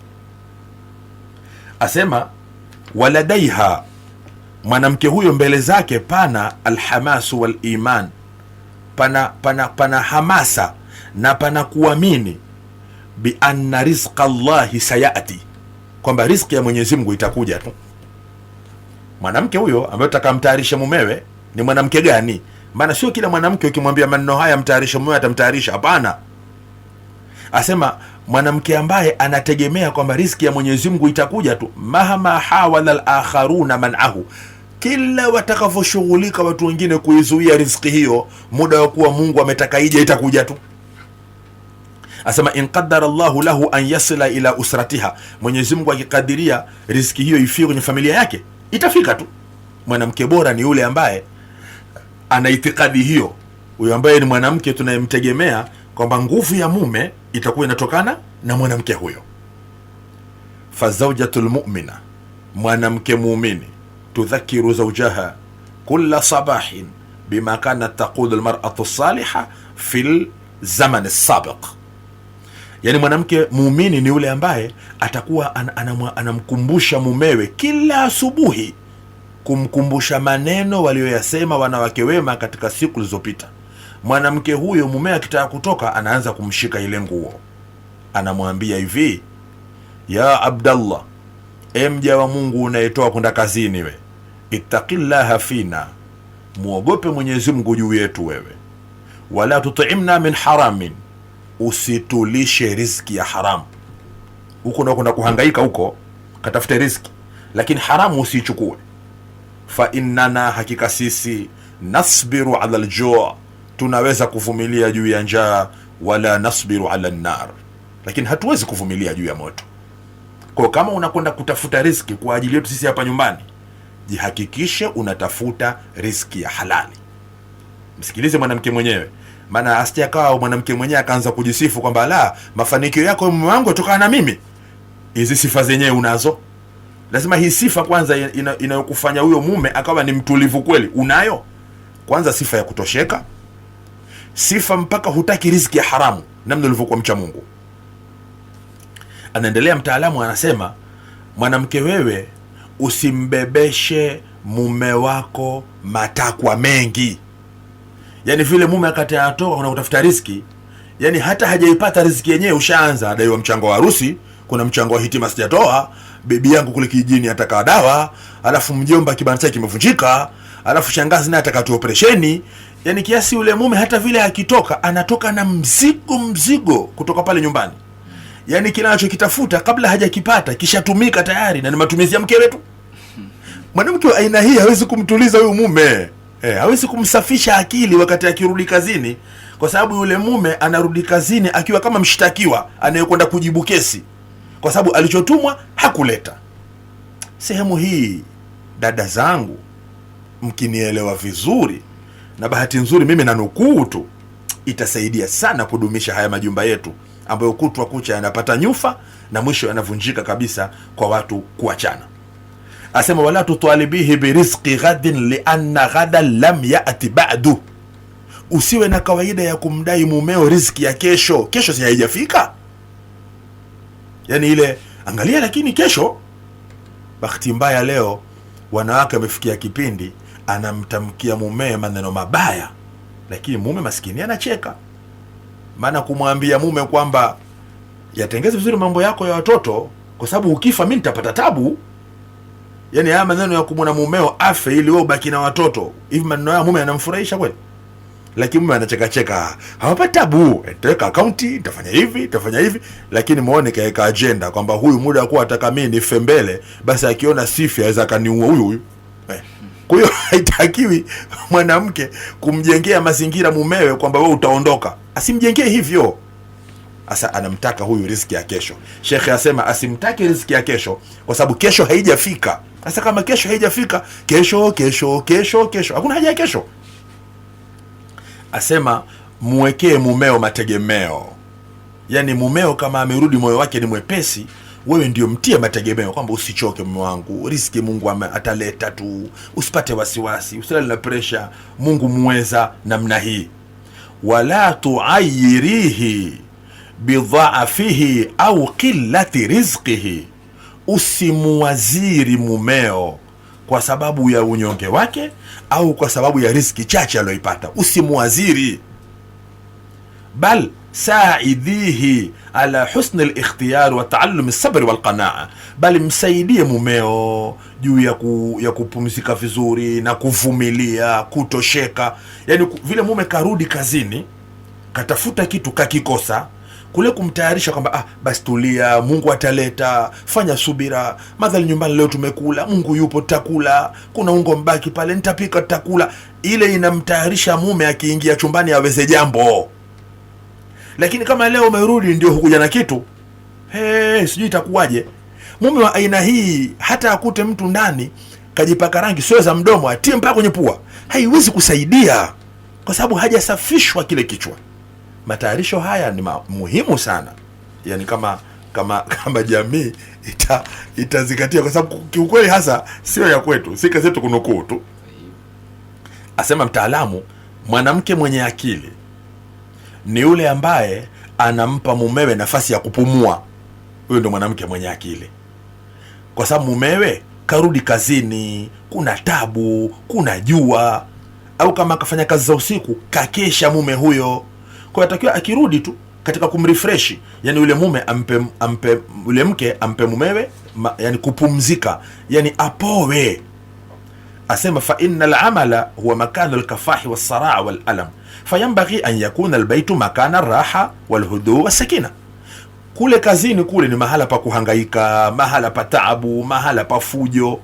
Asema waladaiha, mwanamke huyo mbele zake pana alhamasu wal iman, pana hamasa na pana kuamini, bi anna rizqa Allahi sayati, kwamba riziki ya Mwenyezi Mungu itakuja tu. Mwanamke huyo ambaye utakamtayarisha mumewe ni mwanamke gani? Maana sio kila mwanamke ukimwambia maneno haya mtayarisha mumewe atamtayarisha, hapana. Asema mwanamke ambaye anategemea kwamba riziki ya Mwenyezi Mungu itakuja tu, mahama hawala al-akharuna man'ahu, kila watakavoshughulika watu wengine kuizuia riziki hiyo, muda wa kuwa Mungu ametaka ije itakuja tu. Asema in qaddara Allahu lahu an yasila ila usratiha, Mwenyezi Mungu akikadiria riziki hiyo ifike kwenye familia yake, itafika tu. Mwanamke bora ni yule ambaye ana itikadi hiyo, huyo ambaye ni mwanamke tunayemtegemea kwamba nguvu ya mume itakuwa inatokana na mwanamke huyo. Fazawjatul mu'mina, mwanamke muumini, tudhakiru zawjaha kulla sabahin bima kanat taqulu almar'atu salihah fil zaman as-sabiq. Yani mwanamke muumini ni yule ambaye atakuwa anamkumbusha mumewe kila asubuhi, kumkumbusha maneno walioyasema wanawake wema katika siku zilizopita. Mwanamke huyo mume akitaka kutoka anaanza kumshika ile nguo, anamwambia hivi: ya Abdallah, mja wa Mungu unayetoa kwenda kazini, we ittaqillaha fina, muogope Mwenyezi Mungu juu yetu wewe, wala tut'imna min haramin, usitulishe riziki ya haramu. Huko ndio kuna kuhangaika huko, katafute riziki, lakini haramu usichukue. Fa innana, hakika sisi, nasbiru ala al-ju', tunaweza kuvumilia juu ya njaa, wala nasbiru ala an-nar, lakini hatuwezi kuvumilia juu ya moto. Kwa kama unakwenda kutafuta riziki kwa ajili yetu sisi hapa nyumbani, jihakikishe unatafuta riziki ya halali. Msikilize mwanamke mwenyewe, maana asijakawa mwanamke mwenyewe akaanza kujisifu kwamba la, mafanikio yako mume wangu yatokana na mimi. Hizi sifa zenyewe unazo? Lazima hii sifa kwanza inayokufanya huyo mume akawa ni mtulivu kweli unayo. Kwanza sifa ya kutosheka, sifa mpaka hutaki riziki ya haramu, namna ulivyokuwa mcha Mungu. Anaendelea mtaalamu, anasema mwanamke, wewe usimbebeshe mume wako matakwa mengi. Yani vile mume akati atoka kuna kutafuta riziki, yani hata hajaipata riziki yenyewe ushaanza adaiwa mchango wa harusi, kuna mchango wa hitima sijatoa, bibi yangu kule kijijini ataka dawa, alafu mjomba kibanda chake kimevunjika, alafu shangazi naye ataka operesheni. Yani kiasi ule mume hata vile akitoka anatoka na mzigo kutoka pale nyumbani. Yani kila anachokitafuta kabla hajakipata kishatumika tayari, na ni matumizi ya mkewe tu. Mwanamke wa aina hii hawezi kumtuliza huyu mume. Hawezi kumsafisha akili wakati akirudi kazini, kwa sababu yule mume anarudi kazini akiwa kama mshtakiwa anayekwenda kujibu kesi, kwa sababu alichotumwa hakuleta. Sehemu hii, dada zangu, mkinielewa vizuri, na bahati nzuri mimi nanukuu tu, itasaidia sana kudumisha haya majumba yetu ambayo kutwa kucha yanapata nyufa na mwisho yanavunjika kabisa kwa watu kuachana. Asema wala tutalibihi birizqi ghadin lianna ghadan lam yati ba'du. Usiwe na kawaida ya kumdai mumeo riziki ya kesho. Kesho si haijafika. Yani ile angalia, lakini kesho. Bahati mbaya leo wanawake wamefikia kipindi anamtamkia mume maneno mabaya, lakini mume maskini anacheka. Maana kumwambia mume kwamba yatengeze vizuri mambo yako ya watoto, kwa sababu ukifa mimi nitapata tabu. Yani haya maneno ya kumwona mumeo afe ili wewe ubaki na watoto, hivi maneno ya mume yanamfurahisha kweli? Lakini mume anacheka, hawapata tabu, nitaweka akaunti, nitafanya hivi, lakini muone kaeka agenda kwamba huyu muda wa kuwa ataka mimi nife mbele, basi akiona sifi aweza kaniua huyu. Kwa hiyo haitakiwi mwanamke kumjengea mazingira mumewe kwamba wewe utaondoka. Asimjengee hivyo. Asa anamtaka huyu riziki ya kesho. Shekhe asema asimtaki riziki ya kesho kwa sababu kesho haijafika. Sasa kama kesho haijafika, kesho, hakuna haja ya kesho. Asema muwekee mumeo mategemeo. Yani mumeo kama amerudi moyo wake ni mwepesi, wewe ndio mtie mategemeo kwamba usichoke mume wangu, riziki Mungu ataleta tu, usipate wasiwasi, usilale na pressure, Mungu muweza namna hii. Wala tuayirihi bidhaafihi au qillati rizqihi. Usimuwaziri mumeo kwa sababu ya unyonge wake au kwa sababu ya riziki chache aliyoipata. Usimuwaziri, bal saidhihi ala husn al-ikhtiyar wa ta'allum as-sabr wal qanaa. Bali msaidie mumeo juu ya kupumzika vizuri na kuvumilia, kutosheka. Yani vile mume karudi kazini, katafuta kitu kakikosa, kule kumtayarisha kwamba basi tulia, Mungu ataleta, fanya subira, madhali nyumbani leo tumekula, Mungu yupo, tutakula, kuna ungo mbaki pale, nitapika, tutakula. Ile inamtayarisha mume akiingia chumbani aweze jambo. Lakini kama leo umerudi ndio hukuja na kitu, sijui itakuwaje. Mume wa aina hii hata akute mtu ndani kajipaka rangi sio za mdomo, atie mpaka kwenye pua, haiwezi kusaidia kwa sababu hajasafishwa kile kichwa. Matayarisho haya ni muhimu sana. Yani kama jamii itazingatia, kwa sababu kiukweli hasa sio ya kwetu, si kazi yetu kunukuu tu. Asema mtaalamu, mwanamke mwenye akili ni yule ambaye anampa mumewe nafasi ya kupumua. Huyo ndo mwanamke mwenye akili, kwa sababu mumewe karudi kazini, kuna tabu, kuna jua, au kama akafanya kazi za usiku kakesha mume huyo. Kwa hiyo atakiwa akirudi tu katika kumrefresh, yani yule mume ampe yule mke ampe mumewe yani kupumzika, yani apowe. Asema fa innal amala huwa makanu al-kafahi was-saraa wal-alam fayanbaghi an yakuna al-baytu makana ar-raha wal-hudu was-sakina. Kule kazini kule ni mahala pa kuhangaika, mahala pa taabu, mahala pa fujo.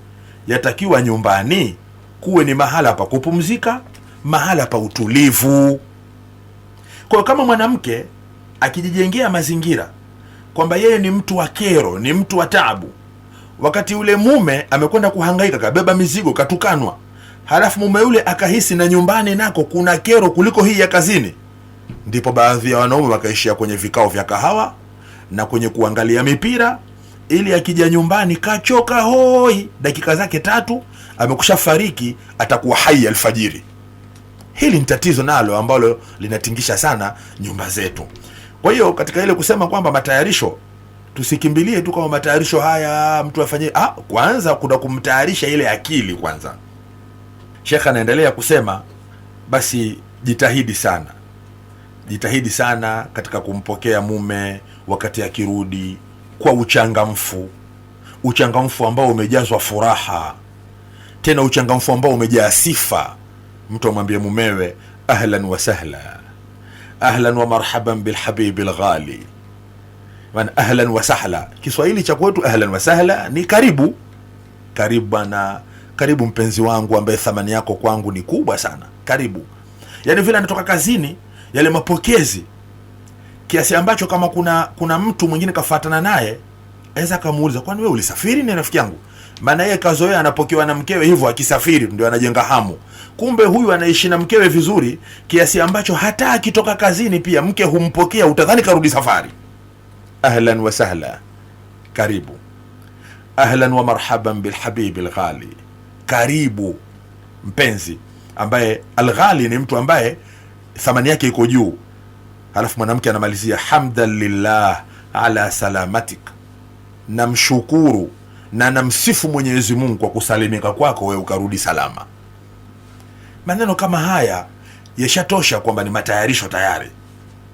Yatakiwa nyumbani kuwe ni mahala pa kupumzika, mahala pa utulivu. Kwa kama mwanamke akijijengea mazingira kwamba yeye ni mtu wa kero, ni mtu wa taabu, wakati ule mume amekwenda kuhangaika, kabeba mizigo, katukanwa, halafu mume yule akahisi na nyumbani nako kuna kero kuliko hii ya kazini, ndipo baadhi ya wanaume wakaishia kwenye vikao vya kahawa na kwenye kuangalia mipira ili akija nyumbani kachoka hoi, dakika zake 3 amekusha fariki, atakuwa hai alfajiri. Hili ni tatizo nalo ambalo linatingisha sana nyumba zetu. Kwa hiyo katika ile kusema kwamba matayarisho, tusikimbilie tu kama matayarisho haya mtu afanye, kwanza kuna kumtayarisha ile akili kwanza. Sheikh anaendelea kusema, basi jitahidi sana katika kumpokea mume wakati akirudi kwa uchangamfu ambao umejazwa furaha, tena uchangamfu ambao umejaa sifa. Mtu amwambie mumewe ahlan wa sahla, ahlan wa marhaban bil habibil ghali. Ahlan wa sahla, Kiswahili cha kwetu ahlan wa sahla ni karibu bana, karibu mpenzi wangu ambaye thamani yako kwangu ni kubwa sana, karibu. Yani vile anatoka kazini, yale mapokezi, kiasi ambacho kama kuna mtu mwingine kafuatana naye, aweza kumuuliza, kwani wewe ulisafiri ni rafiki yangu? Maana yeye kazoea anapokewa na mkewe hivyo, akisafiri ndio anajenga hamu. Kumbe huyu anaishi na mkewe vizuri kiasi ambacho hata akitoka kazini pia mke humpokea, utadhani karudi safari. Ahlan wa sahla, karibu. Ahlan wa marhaban bil habibil ghali, karibu mpenzi ambaye alghali ni mtu ambaye thamani yake iko juu. Halafu mwanamke anamalizia hamdan lillah ala salamatik, namshukuru na namsifu Mwenyezi Mungu kwa kusalimika kwako wewe ukarudi salama. Maneno kama haya yashatosha kwamba ni matayarisho tayari,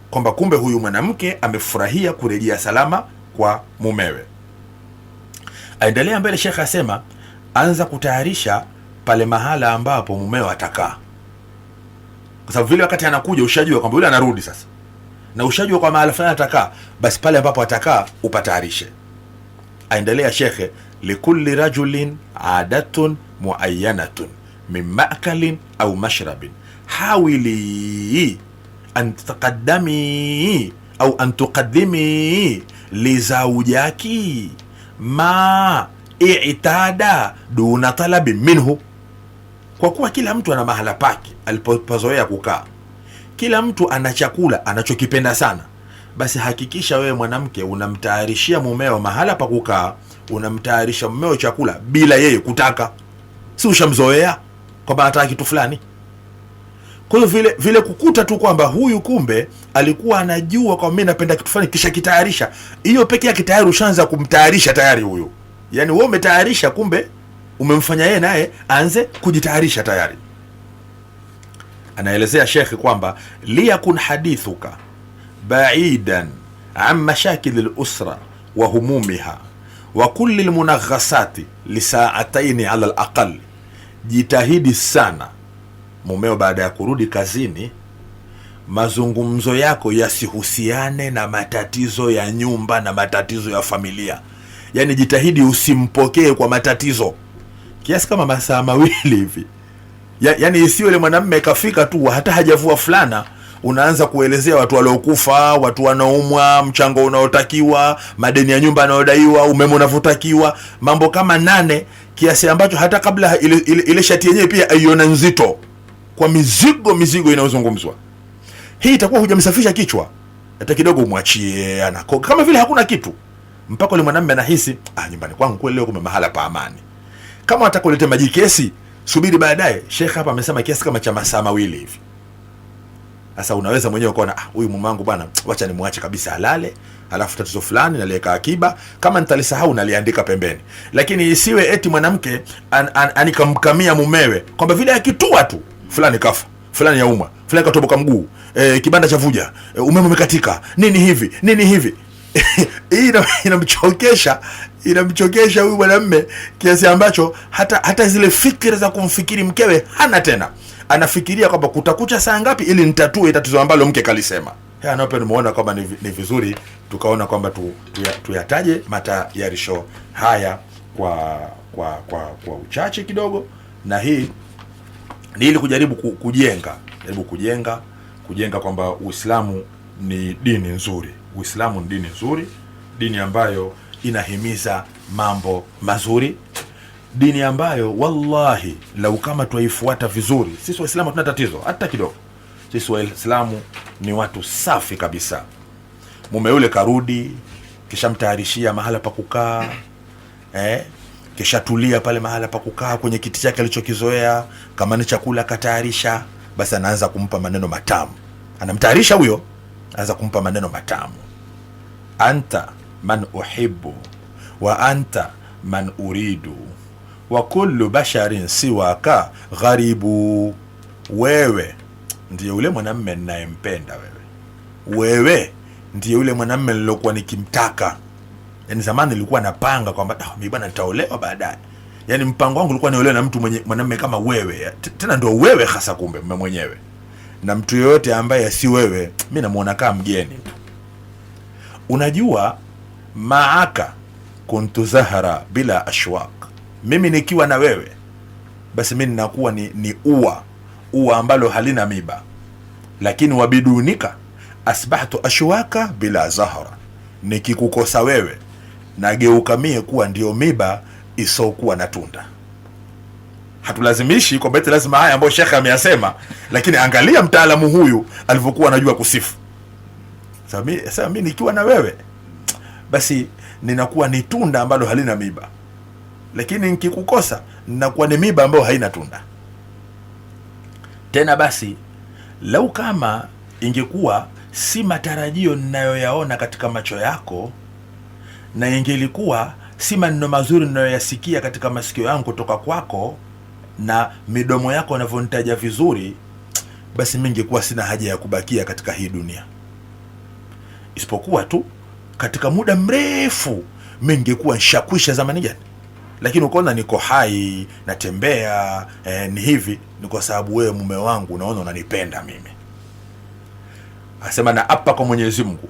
kwamba kumbe huyu mwanamke amefurahia kurejea salama kwa mumewe. Aendelea mbele, Sheikh asema, anza kutayarisha pale mahala ambapo mumewe atakaa, kwa sababu vile wakati anakuja ushajua kwamba yule anarudi sasa, na ushajua kwa mahala fulani atakaa, basi pale ambapo atakaa upatayarishe. Aendelea Sheikh, likulli rajulin adatun muayyanatun min ma'kalin au mashrabin hawili an taqaddami au an tuqaddimi li zawjaki ma i'tada duna talabi minhu. Kwa kuwa kila mtu ana mahala pake alipozoea kukaa, kila mtu ana chakula anachokipenda sana, basi hakikisha wewe mwanamke unamtayarishia mumeo mahala pa kukaa, unamtayarisha mumeo chakula bila yeye kutaka. Si ushamzoea kwamba anataka kitu fulani. Kwa hiyo vile kukuta tu kwamba huyu kumbe alikuwa anajua kwamba mimi napenda kitu fulani kisha kitayarisha, hiyo pekee yake tayari ushaanza kumtayarisha tayari huyu. Yani wewe umetayarisha, kumbe umemfanya yeye naye aanze kujitayarisha tayari. Anaelezea Sheikh kwamba liyakun hadithuka ba'idan an mashakil al-usra wa humumiha wa kulli al-munaghasati li sa'atayn ala al-aqal. Jitahidi sana mumeo baada ya kurudi kazini, mazungumzo yako yasihusiane na matatizo ya nyumba na matatizo ya familia. Yani jitahidi usimpokee kwa matatizo kiasi kama masaa 2 hivi. Yani isiwe ile mwanamume kafika tu hata hajavua fulana, unaanza kuelezea watu waliokufa, watu wanaumwa, mchango unaotakiwa, madeni ya nyumba yanayodaiwa, umeme unavotakiwa, mambo kama 8, kiasi ambacho hata kabla ile shati yenyewe pia aiona nzito kwa mizigo inayozungumzwa. Hii itakuwa hujamsafisha kichwa hata kidogo, umwachie anakoka kama vile hakuna kitu, mpaka yule mwanamume anahisi nyumbani kwangu kweli leo kume mahala pa amani. Kama atakuleta maji kesi, subiri baadaye. Sheikh hapa amesema kiasi kama cha masaa 2 hivi. Sasa unaweza mwenyewe ukaona huyu mume wangu bwana, acha nimwache kabisa alale, alafu tatizo fulani naliweka akiba, kama nitalisahau naliandika pembeni. Lakini isiwe eti mwanamke anikamkamia mumewe kwamba vile akitua tu fulani kafa, fulani yaumwa, fulani katoboka mguu, kibanda cha vuja, umeme umekatika, nini hivi. Hii inamchokesha huyu mwanamume kiasi ambacho hata zile fikra za kumfikiri mkewe hana tena. Anafikiria kwamba kutakucha saa ngapi ili nitatue tatizo ambalo mke kalisema. Napo nimeona kwamba ni vizuri tukaona kwamba tuyataje matayarisho haya kwa uchache kidogo, na hii ni ili kujaribu kujenga kwamba Uislamu ni dini nzuri. Uislamu ni dini nzuri, dini ambayo inahimiza mambo mazuri, dini ambayo wallahi lau kama tuifuata vizuri, sisi Waislamu hatuna tatizo hata kidogo. Sisi Waislamu ni watu safi kabisa. Mume yule karudi, kisha mtayarishia mahala pa kukaa, kisha tulia pale mahala pa kukaa kwenye kiti chake alichokizoea. Kama ni chakula katayarisha, basi anaanza kumpa maneno matamu. Anamtayarisha huyo, anaanza kumpa maneno matamu. Anta man uhibbu wa anta man uridu wa kullu basharin siwaka gharibu. Wewe ndiye yule mwanamume ninayempenda wewe ndiye yule mwanamume nilokuwa nikimtaka. Yani zamani nilikuwa napanga kwamba mimi bwana nitaolewa baadaye. Yani mpango wangu ulikuwa niolewe na mtu mwanamume kama wewe. Tena ndio wewe hasa, kumbe mume mwenyewe. Na mtu yoyote ambaye si wewe, mimi namuona kama mgeni tu. Unajua, maaka kuntu zahara bila ashwaq. Mimi nikiwa na wewe, basi mimi ninakuwa ni ua ambalo halina miba. Lakini wabidunika asbahtu ashwaka bila zahara. Nikikukosa wewe, nageuka mie kuwa ndio miba isokuwa na tunda. Hatulazimishi kwa beti lazima haya ambayo shekhe ameyasema, lakini angalia mtaalamu huyu alivyokuwa anajua kusifu. Sasa mimi nikiwa na wewe, basi ninakuwa ni tunda ambalo halina miba, lakini nikikukosa ninakuwa ni miba ambayo haina tunda. Tena basi, lau kama ingekuwa si matarajio ninayoyaona katika macho yako, na ingelikuwa si maneno mazuri ninayoyasikia katika masikio yangu kutoka kwako, na midomo yako inavyonitaja vizuri, basi mimi ningekuwa sina haja ya kubakia katika hii dunia. Isipokuwa tu katika muda mrefu mimi ningekuwa nishakwisha zamani gani. Lakini ukoona niko hai, natembea, ni hivi, ni kwa sababu wewe mume wangu unaona unanipenda mimi. Asema na hapa kwa Mwenyezi Mungu,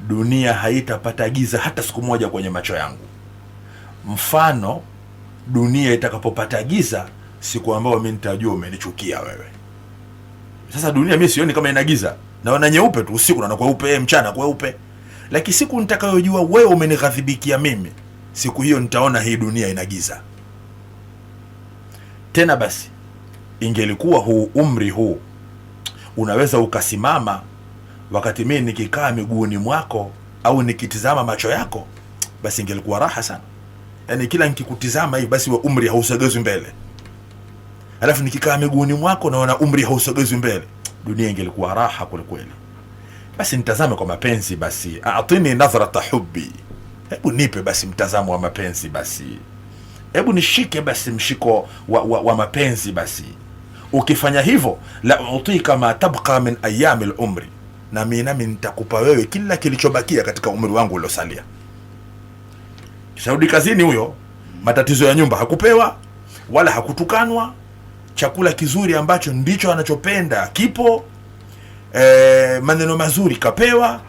dunia haitapata giza hata siku moja kwenye macho yangu. Mfano dunia itakapopata giza siku ambayo mimi nitajua umenichukia wewe. Sasa dunia mimi sioni kama ina giza. Naona nyeupe tu, usiku naona kweupe, mchana kweupe. Lakini siku nitakayojua wewe umenighadhibikia mimi, siku hiyo nitaona hii dunia ina giza. Tena basi, ingelikuwa huu umri huu unaweza ukasimama wakati mimi nikikaa miguuni mwako au nikitizama macho yako, basi ingelikuwa raha sana. Yani kila nikikutizama hivi, basi wa umri hausogezwi mbele. Alafu nikikaa miguuni mwako naona umri hausogezwi mbele, dunia ingelikuwa raha kweli. Basi nitazame kwa mapenzi basi. Atini nadhrata hubbi. Hebu nipe basi mtazamo wa mapenzi basi. Hebu nishike basi mshiko wa mapenzi basi. Ukifanya hivyo, la utika ma tabqa min ayami al-umri. Na mimi nitakupa wewe kila kilichobakia katika umri wangu uliosalia. Kisharudi kazini huyo, matatizo ya nyumba hakupewa wala hakutukanwa. Chakula kizuri ambacho ndicho anachopenda kipo. Maneno mazuri kapewa.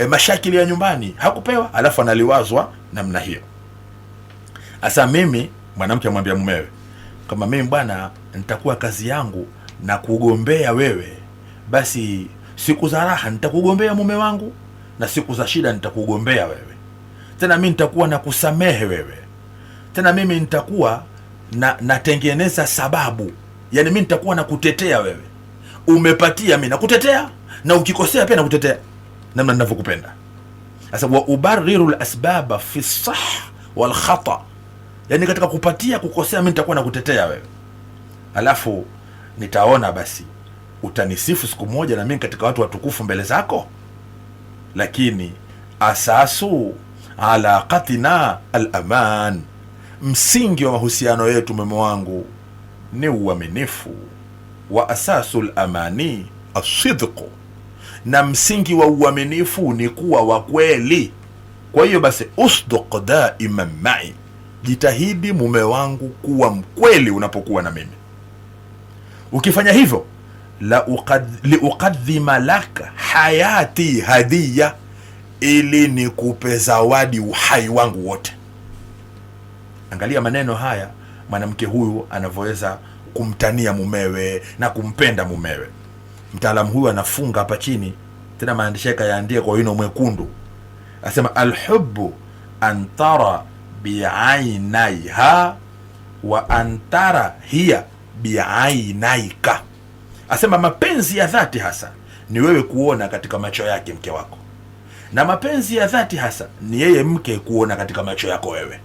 Mashakili ya nyumbani hakupewa, alafu analiwazwa namna hiyo. Asa mimi, mwanamke amwambia mumewe, kama mimi bwana nitakuwa kazi yangu na kugombea wewe, basi siku za raha nitakugombea mume wangu, na siku za shida nitakugombea wewe. Tena mimi nitakuwa na kusamehe wewe. Tena mimi nitakuwa natengeneza sababu. Yani mimi nitakuwa na kutetea wewe. Umepatia mimi nakutetea, na ukikosea pia nakutetea. Namna ninavyokupenda. Sasa wa ubariru al-asbaba fi sah wal khata. Yani katika kupatia, kukosea, mimi nitakuwa nakutetea wewe. Alafu nitaona basi utanisifu siku moja na mimi katika watu watukufu mbele zako. Lakini asasu alaqatina al-aman, msingi wa mahusiano yetu mume wangu ni uaminifu. Wa asasul amani as-sidq, na msingi wa uaminifu ni kuwa wa kweli. Kwa hiyo basi usduq daiman ma'i, jitahidi mume wangu kuwa mkweli unapokuwa na mimi. Ukifanya hivyo, liuqadhima laka hayati hadiya, ili nikupe zawadi uhai wangu wote. Angalia maneno haya mwanamke huyu anavyoweza kumtania mumewe na kumpenda mumewe. Mtaalamu huyu anafunga hapa chini, tena maandishi yake yaandike kwa wino mwekundu. Asema alhubbu antara bi'ainaiha wa antara hiya bi'ainaika. Asema mapenzi ya dhati hasa ni wewe kuona katika macho yake mke wako, Na mapenzi ya dhati hasa ni yeye mke kuona katika macho yako wewe,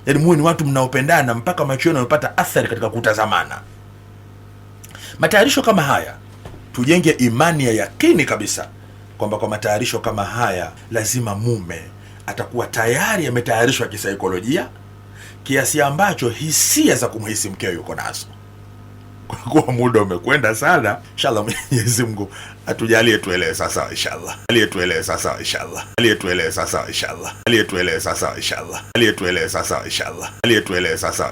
yaani muwe ni watu mnaopendana mpaka macho yenu yanapata athari katika kutazamana. Matayarisho kama haya tujenge imani ya yakini kabisa kwamba kwa matayarisho kama haya lazima mume atakuwa tayari ametayarishwa kisaikolojia kiasi ambacho hisia za kumhisi mkeo yuko nazo. Kwa kuwa muda umekwenda sana, inshallah Mwenyezi Mungu atujalie tuelewe sasa inshallah. Aliyetuelewe sasa inshallah. Aliyetuelewe sasa inshallah. Aliyetuelewe sasa inshallah. Aliyetuelewe sasa inshallah. Aliyetuelewe sasa.